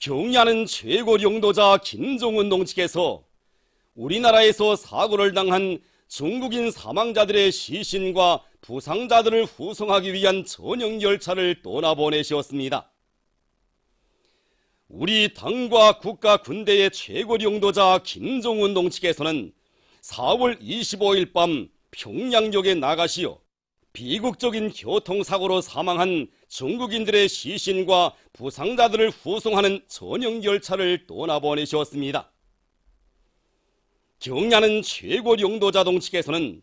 경야는 최고領導자 김정은 동지께서 우리나라에서 사고를 당한 중국인 사망자들의 시신과 부상자들을 후송하기 위한 전용 열차를 떠나보내셨습니다. 우리 당과 국가 군대의 최고領導자 김정은 동지께서는 4월 25일 밤 평양역에 나가시어 비극적인 교통사고로 사망한 중국인들의 시신과 부상자들을 후송하는 전용 열차를 떠나보내셨습니다. 경야는 최고領導자 동지께서는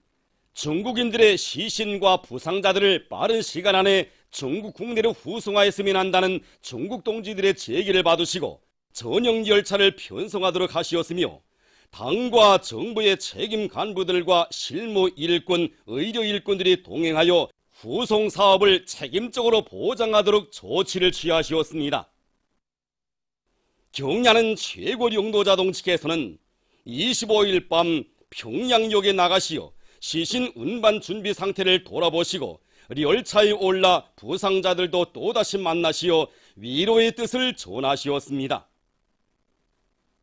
중국인들의 시신과 부상자들을 빠른 시간 안에 중국 국내로 후송하였으면 한다는 중국 동지들의 제기를 받으시고 전용 열차를 편성하도록 하시었으며, 당과 정부의 책임 간부들과 실무 일꾼, 의료 일꾼들이 동행하여 후송 사업을 책임적으로 보장하도록 조치를 취하시었습니다. 경야는 최고領導자 동지께서는 25일 밤 평양역에 나가시어 시신 운반 준비 상태를 돌아보시고 열차에 올라 부상자들도 또다시 만나시어 위로의 뜻을 전하시었습니다.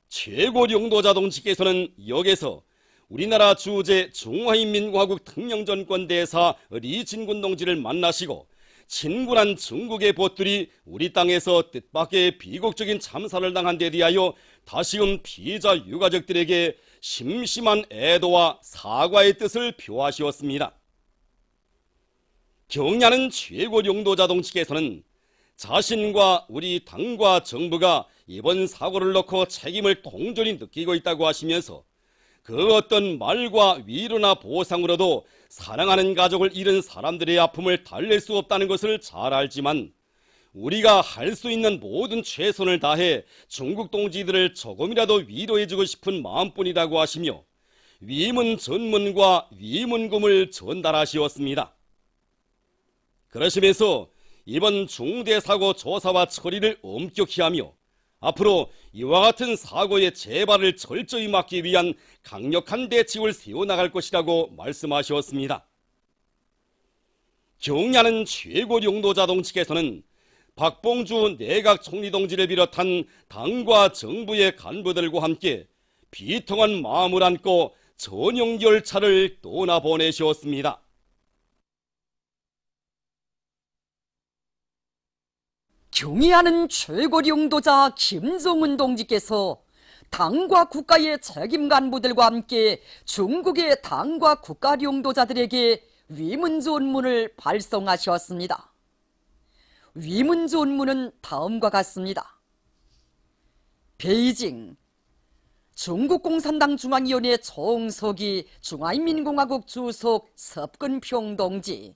최고領導자 동지께서는 역에서 우리나라 주재 중화인민공화국 특명전권 대사 리진군 동지를 만나시고 친군한 중국의 벗들이 우리 땅에서 뜻밖의 비극적인 참사를 당한 데 대하여 다시금 피해자 유가족들에게 심심한 애도와 사과의 뜻을 표하시었습니다. 경야는 최고領導자 동지께서는 자신과 우리 당과 정부가 이번 사고를 놓고 책임을 통전히 느끼고 있다고 하시면서 그 어떤 말과 위로나 보상으로도 사랑하는 가족을 잃은 사람들의 아픔을 달랠 수 없다는 것을 잘 알지만 우리가 할 수 있는 모든 최선을 다해 중국 동지들을 조금이라도 위로해주고 싶은 마음뿐이라고 하시며 위문 전문과 위문금을 전달하시었습니다. 그러시면서 이번 중대사고 조사와 처리를 엄격히 하며 앞으로 이와 같은 사고의 재발을 철저히 막기 위한 강력한 대책을 세워나갈 것이라고 말씀하셨습니다. 경야는 최고領導자 동지께서는 박봉주 내각 총리 동지를 비롯한 당과 정부의 간부들과 함께 비통한 마음을 안고 전용 열차를 떠나보내셨습니다. 경의하는 최고領導자 김정은 동지께서 당과 국가의 책임 간부들과 함께 중국의 당과 국가領導자들에게 위문전문을 발송하셨습니다. 위문전문은 다음과 같습니다. 베이징 중국공산당 중앙위원회 총서기 중화인민공화국 주석 섭근평 동지,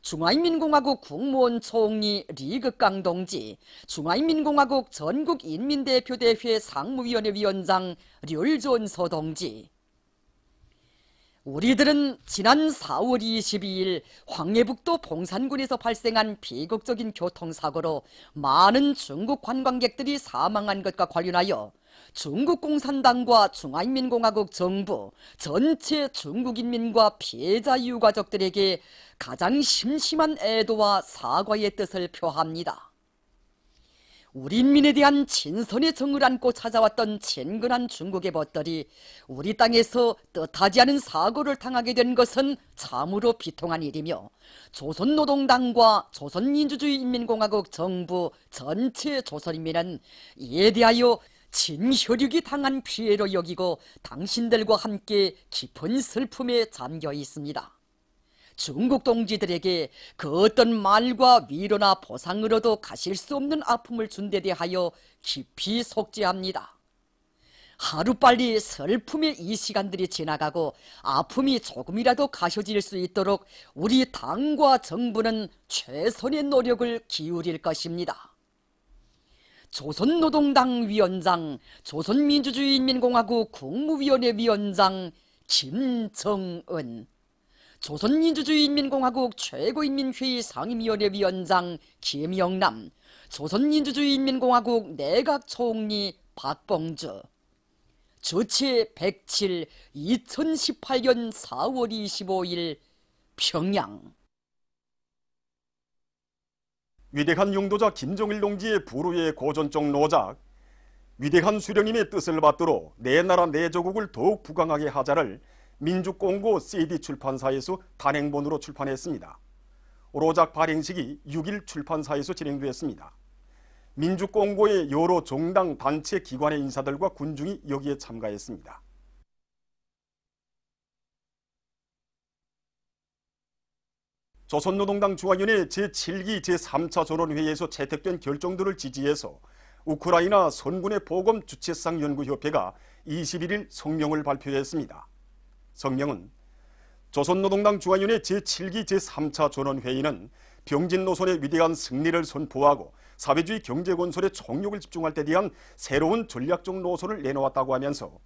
중화인민공화국 국무원 총리 리극강 동지, 중화인민공화국 전국인민대표대회 상무위원회 위원장 류존서 동지. 우리들은 지난 4월 22일 황해북도 봉산군에서 발생한 비극적인 교통사고로 많은 중국 관광객들이 사망한 것과 관련하여 중국 공산당과 중화인민공화국 정부, 전체 중국인민과 피해자 유가족들에게 가장 심심한 애도와 사과의 뜻을 표합니다. 우리 인민에 대한 친선의 정을 안고 찾아왔던 친근한 중국의 벗들이 우리 땅에서 뜻하지 않은 사고를 당하게 된 것은 참으로 비통한 일이며, 조선노동당과 조선민주주의인민공화국 정부, 전체 조선인민은 이에 대하여 진혈육이 당한 피해로 여기고 당신들과 함께 깊은 슬픔에 잠겨 있습니다. 중국 동지들에게 그 어떤 말과 위로나 보상으로도 가실 수 없는 아픔을 준 데 대하여 깊이 속죄합니다. 하루빨리 슬픔의 이 시간들이 지나가고 아픔이 조금이라도 가셔질 수 있도록 우리 당과 정부는 최선의 노력을 기울일 것입니다. 조선노동당 위원장, 조선민주주의인민공화국 국무위원회 위원장 김정은, 조선민주주의인민공화국 최고인민회의 상임위원회 위원장 김영남, 조선민주주의인민공화국 내각총리 박봉주. 주체 107 2018년 4월 25일 평양. 위대한 용도자 김정일 동지의 불후의 고전적 노작 위대한 수령님의 뜻을 받들어 내 나라 내 조국을 더욱 부강하게 하자를 민족공고 CD 출판사에서 단행본으로 출판했습니다. 오로작 발행식이 6일 출판사에서 진행되었습니다. 민족공고의 여러 정당, 단체, 기관의 인사들과 군중이 여기에 참가했습니다. 조선노동당 중앙위원회 제7기 제3차 전원회의에서 채택된 결정들을 지지해서 우크라이나 선군의 보검 주체상 연구협회가 21일 성명을 발표했습니다. 성명은 조선노동당 중앙위원회 제7기 제3차 전원회의는 병진 노선의 위대한 승리를 선포하고 사회주의 경제건설에 총력을 집중할 때 대한 새로운 전략적 노선을 내놓았다고 하면서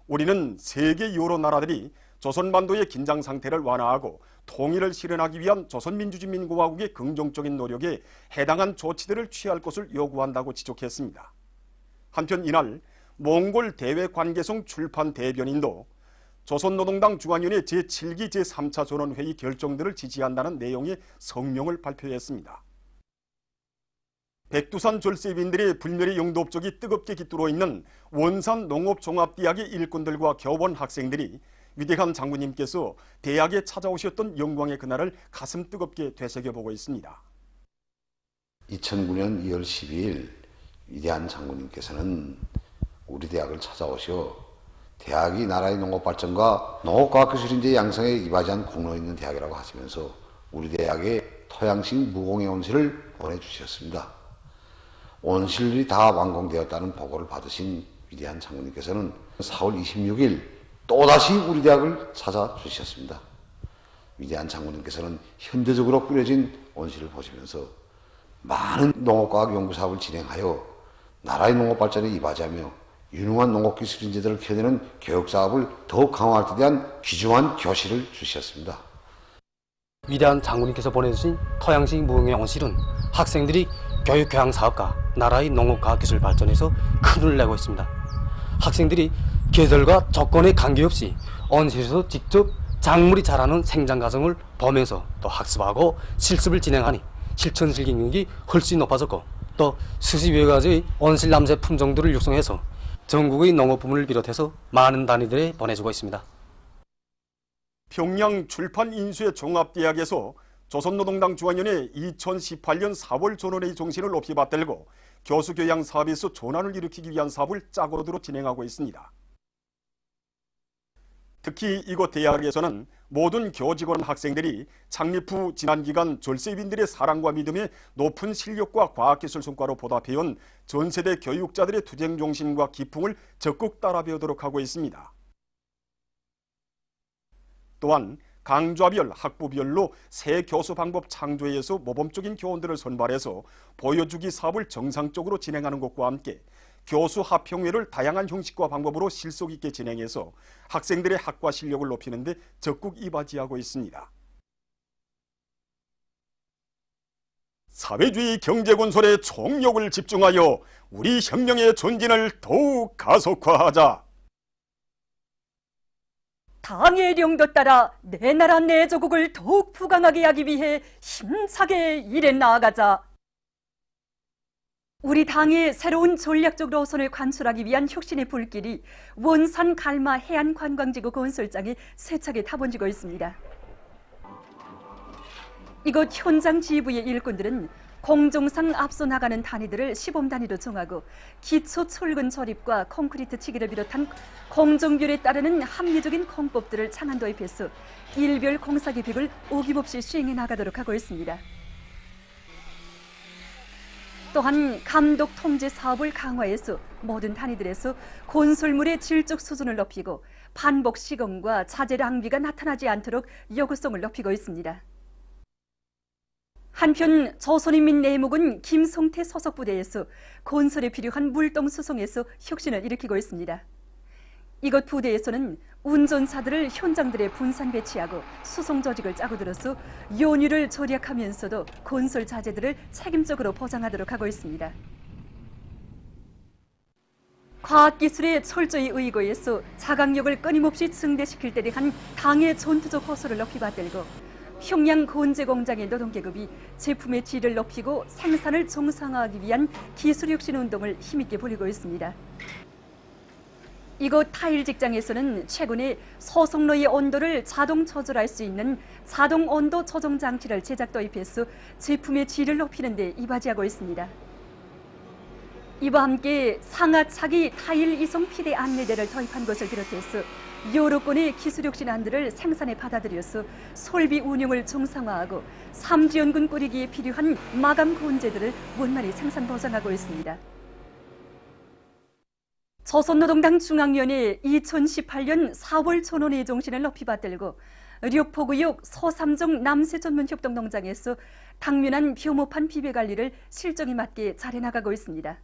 우리는 세계 여러 나라들이 조선반도의 긴장 상태를 완화하고 통일을 실현하기 위한 조선민주주의인민공화국의 긍정적인 노력에 해당한 조치들을 취할 것을 요구한다고 지적했습니다. 한편 이날 몽골 대외관계성 출판 대변인도 조선노동당 중앙위원회 제7기 제3차 전원회의 결정들을 지지한다는 내용의 성명을 발표했습니다. 백두산 졸세빈들의 불멸의 영도업적이 뜨겁게 깃들어 있는 원산 농업종합대학의 일꾼들과 교원 학생들이 위대한 장군님께서 대학에 찾아오셨던 영광의 그날을 가슴 뜨겁게 되새겨보고 있습니다. 2009년 2월 12일 위대한 장군님께서는 우리 대학을 찾아오셔 대학이 나라의 농업 발전과 농업과학기술인재 양성에 이바지한 공로 있는 대학이라고 하시면서 우리 대학에 토양식 무공해 온실을 보내주셨습니다. 온실이 다 완공되었다는 보고를 받으신 위대한 장군님께서는 4월 26일 또다시 우리 대학을 찾아주셨습니다. 위대한 장군님께서는 현대적으로 꾸려진 온실을 보시면서 많은 농업과학 연구사업을 진행하여 나라의 농업 발전에 이바지하며 유능한 농업기술 인재들을 키워내는 교육사업을 더욱 강화할 때 대한 귀중한 교실을 주셨습니다. 위대한 장군님께서 보내주신 토양식 무공해 온실은 학생들이 교육교양 사업과 나라의 농업과학기술 발전에서 큰 힘을 내고 있습니다. 학생들이 계절과 조건에 관계없이 온실에서 직접 작물이 자라는 생장 과정을 보면서 또 학습하고 실습을 진행하니 실천실 능력이 훨씬 높아졌고 또 수십 여 가지의 온실 남새 품종들을 육성해서 전국의 농업 부문을 비롯해서 많은 단위들에 보내주고 있습니다. 평양 출판인수회 종합대학에서 조선노동당 중앙위원회 2018년 4월 전원회의 정신을 높이 받들고 교수교양 사업에서 전환을 일으키기 위한 사업을 짝으로 진행하고 있습니다. 특히 이곳 대학에서는 모든 교직원 학생들이 창립 후 지난 기간 졸세빈들의 사랑과 믿음에 높은 실력과 과학기술 성과로 보답해온 전세대 교육자들의 투쟁 정신과 기풍을 적극 따라 배우도록 하고 있습니다. 또한 강좌별, 학부별로 새 교수 방법 창조에서 모범적인 교원들을 선발해서 보여주기 사업을 정상적으로 진행하는 것과 함께 교수 합평회를 다양한 형식과 방법으로 실속 있게 진행해서 학생들의 학과 실력을 높이는 데 적극 이바지하고 있습니다. 사회주의 경제건설에 총력을 집중하여 우리 혁명의 전진을 더욱 가속화하자. 당의 령도 따라 내 나라 내 조국을 더욱 부강하게 하기 위해 힘차게 일해 나아가자. 우리 당의 새로운 전략적 노선을 관철하기 위한 혁신의 불길이 원산 갈마 해안관광지구 건설장에 세차게 타번지고 있습니다. 이곳 현장 지휘부의 일꾼들은 공정상 앞서 나가는 단위들을 시범 단위로 정하고 기초 철근 조립과 콘크리트 치기를 비롯한 공정비율에 따르는 합리적인 공법들을 창안 도입해서 일별 공사 계획을 어김없이 수행해 나가도록 하고 있습니다. 또한 감독 통제 사업을 강화해서 모든 단위들에서 건설물의 질적 수준을 높이고 반복 시공과 자재 낭비가 나타나지 않도록 요구성을 높이고 있습니다. 한편 조선인민 내목은 김성태 소속 부대에서 건설에 필요한 물동 수송에서 혁신을 일으키고 있습니다. 이곳 부대에서는 운전사들을 현장들에 분산 배치하고 수송 조직을 짜고 들어서 연유를 절약하면서도 건설 자재들을 책임적으로 보장하도록 하고 있습니다. 과학기술에 철저히 의거해서 자강력을 끊임없이 증대시킬 때 대한 당의 전투적 호소를 높이 받들고 평양 건재 공장의 노동계급이 제품의 질을 높이고 생산을 정상화하기 위한 기술혁신 운동을 힘있게 벌이고 있습니다. 이곳 타일 직장에서는 최근에 소속로의 온도를 자동 조절할 수 있는 자동 온도 조정 장치를 제작 도입해서 제품의 질을 높이는 데 이바지하고 있습니다. 이와 함께 상하차기 타일 이송 피대 안내대를 도입한 것을 비롯해서 여러 건의 기술혁신안들을 생산에 받아들여서 설비 운영을 정상화하고 삼지연군 꾸리기에 필요한 마감 건재들을 원만히 생산 보장하고 있습니다. 조선노동당 중앙위원회 2018년 4월 전원의 정신을 높이 받들고 류포구역 소삼종 남세전문협동농장에서 당면한 벼모판 비배관리를 실정에 맞게 잘해나가고 있습니다.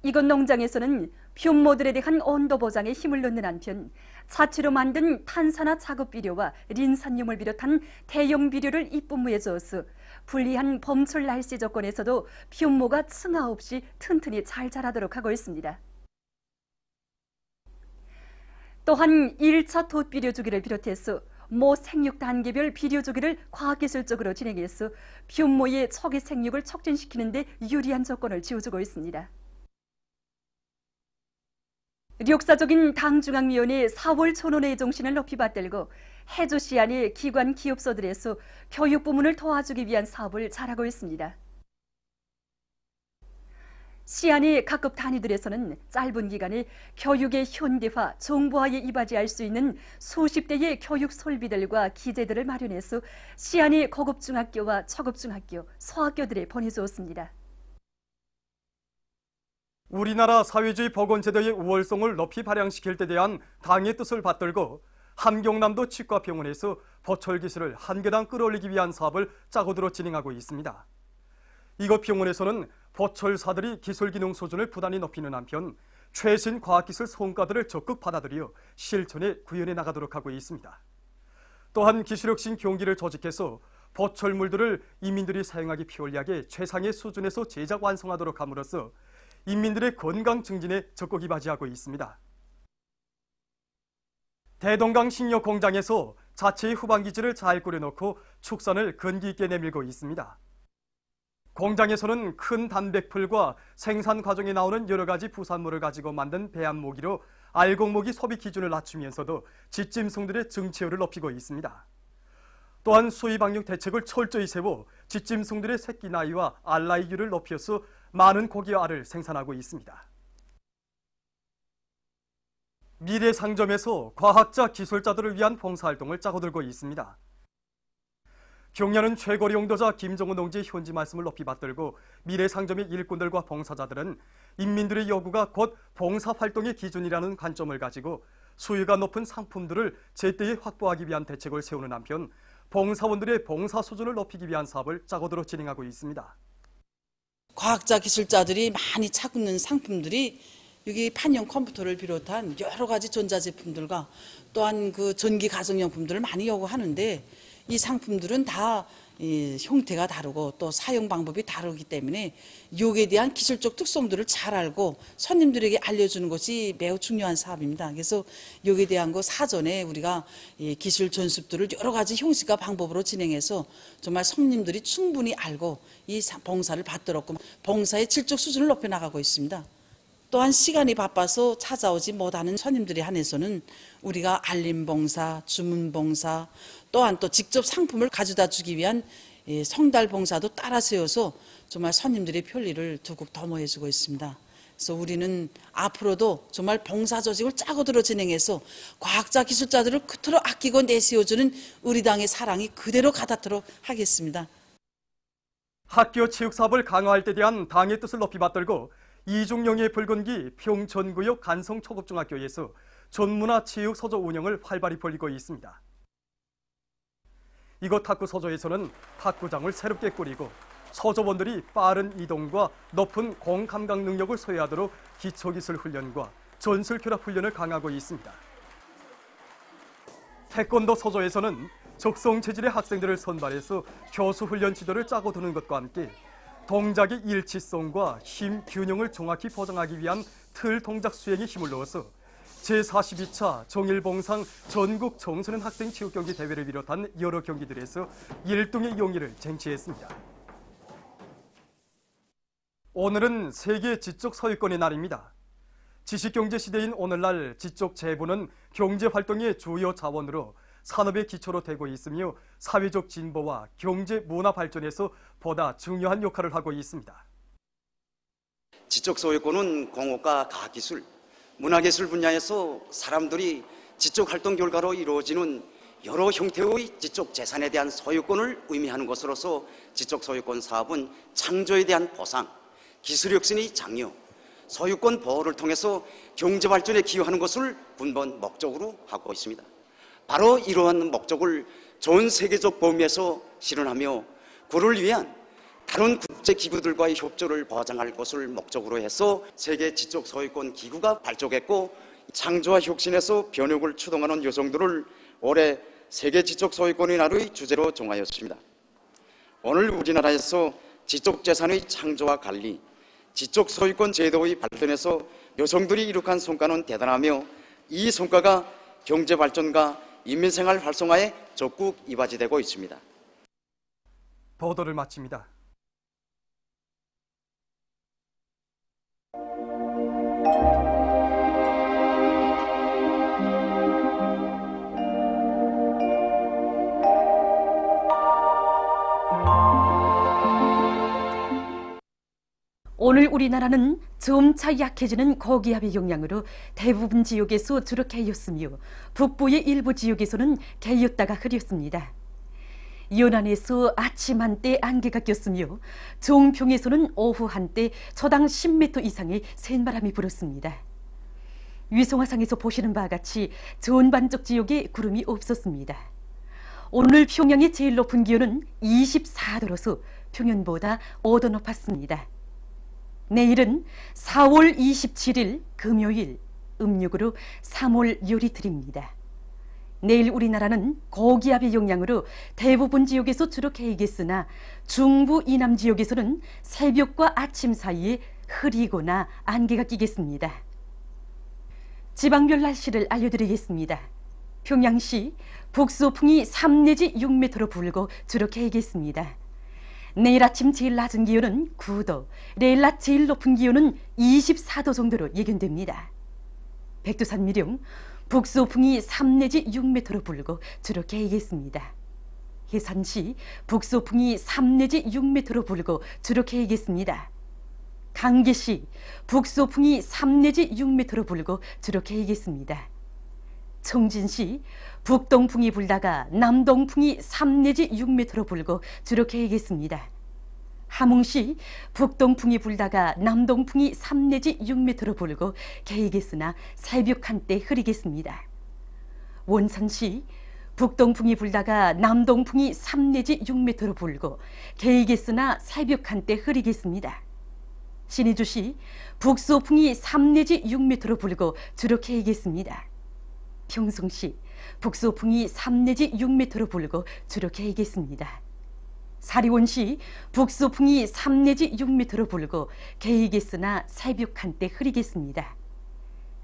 이곳 농장에서는 벼모들에 대한 온도 보장에 힘을 넣는 한편 자체로 만든 탄산화 작업 비료와 린산염을 비롯한 대형 비료를 입분무에 주어서 불리한 봄철 날씨 조건에서도 벼모가 층하 없이 튼튼히 잘 자라도록 하고 있습니다. 또한 1차 돛비료 주기를 비롯해서 모 생육 단계별 비료 주기를 과학기술적으로 진행해서 벼모의 초기 생육을 촉진시키는 데 유리한 조건을 지어주고 있습니다. 역사적인 당중앙위원회 4월 전원의 정신을 높이 받들고 해조 시안의 기관 기업소들에서 교육 부문을 도와주기 위한 사업을 잘하고 있습니다. 시안의 각급 단위들에서는 짧은 기간에 교육의 현대화, 정보화에 이바지할 수 있는 수십 대의 교육 설비들과 기재들을 마련해서 시안의 고급 중학교와 초급 중학교, 소학교들에 보내주었습니다. 우리나라 사회주의 보건제도의 우월성을 높이 발扬시킬 데 대한 당의 뜻을 받들고 함경남도 치과병원에서 보철기술을 한 계단 끌어올리기 위한 사업을 짜고 들어 진행하고 있습니다. 이곳 병원에서는 보철사들이 기술기능 수준을 부단히 높이는 한편 최신 과학기술 성과들을 적극 받아들여 실천에 구현해 나가도록 하고 있습니다. 또한 기술혁신 경기를 조직해서 보철물들을 인민들이 사용하기 편리하게 최상의 수준에서 제작 완성하도록 함으로써 인민들의 건강 증진에 적극 이바지하고 있습니다. 대동강 식료 공장에서 자체의 후방기지를 잘 꾸려놓고 축산을 근기 있게 내밀고 있습니다. 공장에서는 큰 단백풀과 생산 과정에 나오는 여러 가지 부산물을 가지고 만든 배합모기로 알곡모기 소비 기준을 낮추면서도 짖짐승들의 증체율을 높이고 있습니다. 또한 수의 방역 대책을 철저히 세워 짖짐승들의 새끼 나이와 알 나이율을 높여서 많은 고기와 알을 생산하고 있습니다. 미래상점에서 과학자, 기술자들을 위한 봉사활동을 짜고 들고 있습니다. 경려는 최고리 용도자 김정은 동지의 현지 말씀을 높이 받들고 미래상점의 일꾼들과 봉사자들은 인민들의 요구가 곧 봉사활동의 기준이라는 관점을 가지고 수요가 높은 상품들을 제때에 확보하기 위한 대책을 세우는 한편 봉사원들의 봉사 수준을 높이기 위한 사업을 짜고 들어 진행하고 있습니다. 과학자, 기술자들이 많이 찾는 상품들이 여기 판형 컴퓨터를 비롯한 여러 가지 전자제품들과 또한 그 전기 가정용품들을 많이 요구하는데 이 상품들은 다 형태가 다르고 또 사용 방법이 다르기 때문에 여기에 대한 기술적 특성들을 잘 알고 손님들에게 알려주는 것이 매우 중요한 사업입니다. 그래서 여기에 대한 거 사전에 우리가 기술 전습들을 여러 가지 형식과 방법으로 진행해서 정말 손님들이 충분히 알고 이 봉사를 받도록 봉사의 질적 수준을 높여 나가고 있습니다. 또한 시간이 바빠서 찾아오지 못하는 손님들에 한해서는 우리가 알림봉사, 주문봉사, 또한 또 직접 상품을 가져다 주기 위한 성달봉사도 따라 세워서 정말 손님들의 편리를 두고 도모해주고 있습니다. 그래서 우리는 앞으로도 정말 봉사 조직을 짜고 들어 진행해서 과학자, 기술자들을 그토록 아끼고 내세워주는 우리 당의 사랑이 그대로 가닿도록 하겠습니다. 학교 체육사업을 강화할 때 대한 당의 뜻을 높이 받들고 이중영의 붉은기 평천구역 간성초급중학교에서 전문화 체육 서조 운영을 활발히 벌이고 있습니다. 이곳 탁구 서조에서는 탁구장을 새롭게 꾸리고 서조원들이 빠른 이동과 높은 공 감각 능력을 소유하도록 기초기술 훈련과 전술 결합 훈련을 강화하고 있습니다. 태권도 서조에서는 적성 체질의 학생들을 선발해서 교수 훈련 지도를 짜고 두는 것과 함께 동작의 일치성과 힘 균형을 정확히 보장하기 위한 틀 동작 수행에 힘을 넣어서 제42차 정일봉상 전국 청소년 학생 체육경기 대회를 비롯한 여러 경기들에서 일동의 용의를 쟁취했습니다. 오늘은 세계 지적 소유권의 날입니다. 지식경제 시대인 오늘날 지적 재보는 경제활동의 주요 자원으로 산업의 기초로 되고 있으며 사회적 진보와 경제 문화 발전에서 보다 중요한 역할을 하고 있습니다. 지적 소유권은 공업과 과학기술, 문화예술 분야에서 사람들이 지적 활동 결과로 이루어지는 여러 형태의 지적 재산에 대한 소유권을 의미하는 것으로서 지적 소유권 사업은 창조에 대한 보상, 기술 혁신의 장려, 소유권 보호를 통해서 경제 발전에 기여하는 것을 근본 목적으로 하고 있습니다. 바로 이러한 목적을 전 세계적 범위에서 실현하며 그를 위한 다른 국제기구들과의 협조를 보장할 것을 목적으로 해서 세계 지적 소유권 기구가 발족했고, 창조와 혁신에서 변혁을 추동하는 여성들을 올해 세계 지적 소유권의 날의 주제로 정하였습니다. 오늘 우리나라에서 지적 재산의 창조와 관리, 지적 소유권 제도의 발전에서 여성들이 이룩한 성과는 대단하며 이 성과가 경제 발전과 인민생활 활성화에 적극 이바지되고 있습니다. 보도를 마칩니다. 오늘 우리나라는 점차 약해지는 고기압의 영향으로 대부분 지역에서 주로 개였으며 북부의 일부 지역에서는 개였다가 흐렸습니다. 연안에서 아침 한때 안개가 꼈으며 종평에서는 오후 한때 초당 10m 이상의 센바람이 불었습니다. 위성화상에서 보시는 바와 같이 전반적 지역에 구름이 없었습니다. 오늘 평양의 제일 높은 기온은 24도로서 평년보다 5도 높았습니다. 내일은 4월 27일 금요일 음력으로 3월 요리틀입니다. 내일 우리나라는 고기압의 영향으로 대부분 지역에서 주로 개이겠으나 중부 이남 지역에서는 새벽과 아침 사이에 흐리거나 안개가 끼겠습니다. 지방별 날씨를 알려드리겠습니다. 평양시 북소풍이 3 내지 6m로 불고 주로 개이겠습니다. 내일 아침 제일 낮은 기온은 9도, 내일 낮 제일 높은 기온은 24도 정도로 예견됩니다. 백두산 미령, 북소풍이 3 내지 6m로 불고 주로 개이겠습니다. 해산시, 북소풍이 3 내지 6m로 불고 주로 개이겠습니다. 강계시, 북소풍이 3 내지 6m로 불고 주로 개이겠습니다. 청진시, 북동풍이 불다가 남동풍이 3 내지 6m로 불고 주로 개이겠습니다. 함흥시, 북동풍이 불다가 남동풍이 3 내지 6m로 불고 개이겠으나 새벽 한때 흐리겠습니다. 원산시, 북동풍이 불다가 남동풍이 3 내지 6m로 불고 개이겠으나 새벽 한때 흐리겠습니다. 신의주시, 북소풍이 3 내지 6m로 불고 주로 개이겠습니다. 평성시, 북소풍이 3 내지 6m로 불고 주로 개이겠습니다. 사리원시, 북소풍이 3 내지 6m로 불고 개이겠으나 새벽 한때 흐리겠습니다.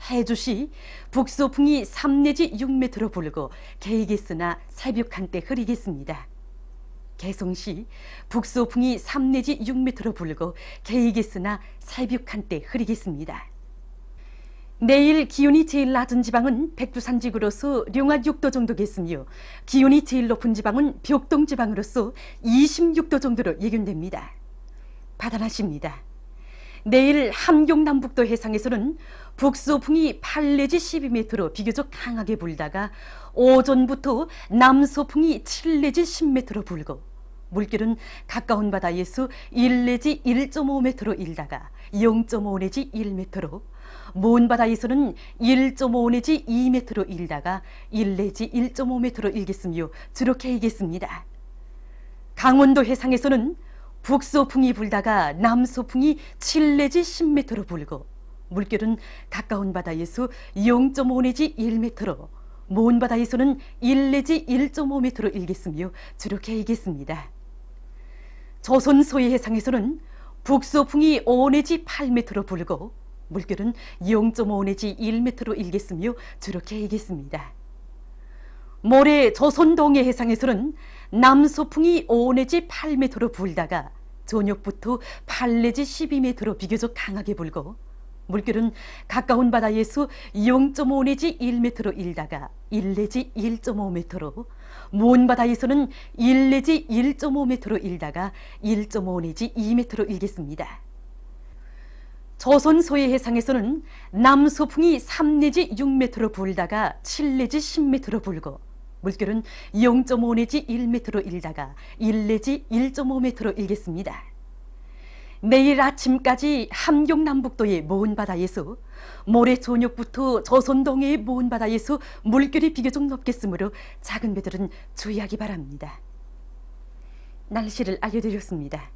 해주시, 북소풍이 3 내지 6m로 불고 개이겠으나 새벽 한때 흐리겠습니다. 개성시, 북소풍이 3 내지 6m로 불고 개이겠으나 새벽 한때 흐리겠습니다. 내일 기온이 제일 낮은 지방은 백두산 지구로서 령화 6도 정도겠으며 기온이 제일 높은 지방은 벽동 지방으로서 26도 정도로 예견됩니다. 바다날씨입니다. 내일 함경 남북도 해상에서는 북소풍이 8 내지 12m로 비교적 강하게 불다가 오전부터 남소풍이 7 내지 10m로 불고 물결은 가까운 바다에서 1 내지 1.5m로 일다가 0.5 내지 1m로, 먼 바다에서는 1.5 내지 2m로 일다가 1 내지 1.5m로 일겠으며 주로 개이겠습니다. 강원도 해상에서는 북소풍이 불다가 남소풍이 7 내지 10m로 불고 물결은 가까운 바다에서 0.5 내지 1m로, 먼 바다에서는 1 내지 1.5m로 일겠으며 주로 개이겠습니다. 조선 소해 해상에서는 북소풍이 5 내지 8m로 불고 물결은 0.5 내지 1m로 일겠으며 주렇게 일겠습니다. 모레 조선 동해 해상에서는 남소풍이 5 내지 8m로 불다가 저녁부터 8 내지 12m로 비교적 강하게 불고 물결은 가까운 바다에서 0.5 내지 1m로 일다가 1 내지 1.5m로, 먼 바다에서는 1 내지 1.5m로 일다가 1.5 내지 2m로 일겠습니다. 조선 소해 해상에서는 남소풍이 3 내지 6m로 불다가 7 내지 10m로 불고 물결은 0.5 내지 1m로 일다가 1 내지 1.5m로 일겠습니다. 내일 아침까지 함경 남북도의 먼 바다에서, 모레 저녁부터 조선 동해의 먼 바다에서 물결이 비교적 높겠으므로 작은 배들은 주의하기 바랍니다. 날씨를 알려드렸습니다.